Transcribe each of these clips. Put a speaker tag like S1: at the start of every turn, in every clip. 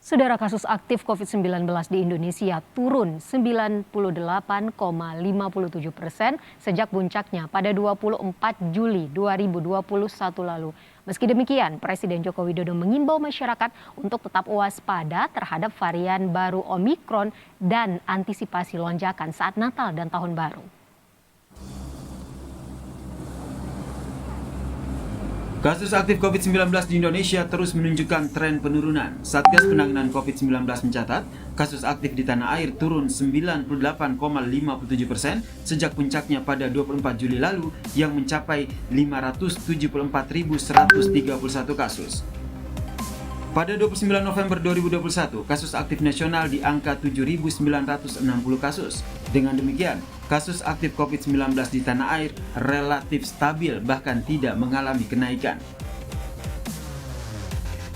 S1: Saudara, kasus aktif COVID-19 di Indonesia turun 98,57% sejak puncaknya pada 24 Juli 2021 lalu. Meski demikian, Presiden Joko Widodo mengimbau masyarakat untuk tetap waspada terhadap varian baru Omikron dan antisipasi lonjakan saat Natal dan Tahun Baru.
S2: Kasus aktif COVID-19 di Indonesia terus menunjukkan tren penurunan. Satgas Penanganan COVID-19 mencatat, kasus aktif di tanah air turun 98,57% sejak puncaknya pada 24 Juli lalu yang mencapai 574.131 kasus. Pada 29 November 2021, kasus aktif nasional di angka 7.960 kasus. Dengan demikian, kasus aktif COVID-19 di tanah air relatif stabil bahkan tidak mengalami kenaikan.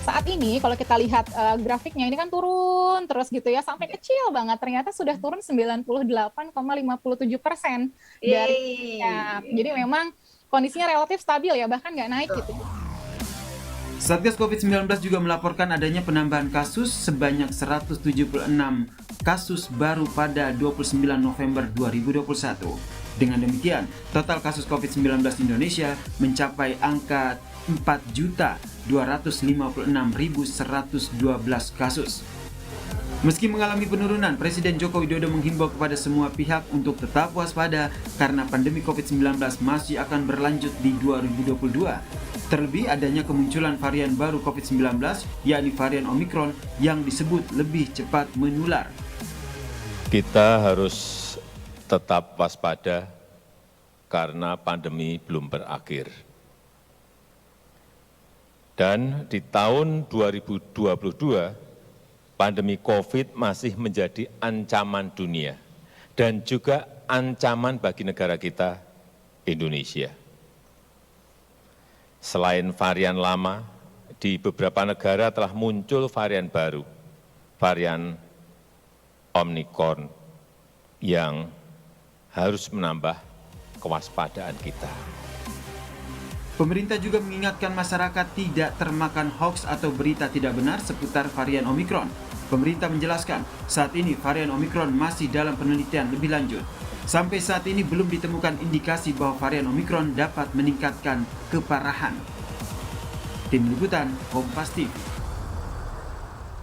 S3: Saat ini kalau kita lihat grafiknya ini kan turun terus gitu ya sampai kecil banget, ternyata sudah turun 98,57% dari ya, jadi memang kondisinya relatif stabil ya, bahkan nggak naik gitu.
S2: Satgas COVID-19 juga melaporkan adanya penambahan kasus sebanyak 176 kasus baru pada 29 November 2021. Dengan demikian, total kasus COVID-19 di Indonesia mencapai angka 4.256.112 kasus. Meski mengalami penurunan, Presiden Joko Widodo menghimbau kepada semua pihak untuk tetap waspada karena pandemi COVID-19 masih akan berlanjut di 2022. Terlebih adanya kemunculan varian baru COVID-19, yakni varian Omikron yang disebut lebih cepat menular.
S4: Kita harus tetap waspada karena pandemi belum berakhir. Dan di tahun 2022, pandemi COVID masih menjadi ancaman dunia dan juga ancaman bagi negara kita, Indonesia. Selain varian lama, di beberapa negara telah muncul varian baru, varian Omikron, yang harus menambah kewaspadaan kita.
S2: Pemerintah juga mengingatkan masyarakat tidak termakan hoaks atau berita tidak benar seputar varian Omikron. Pemerintah menjelaskan, saat ini varian Omikron masih dalam penelitian lebih lanjut. Sampai saat ini belum ditemukan indikasi bahwa varian Omikron dapat meningkatkan keparahan. Tim Liputan, Kompas TV.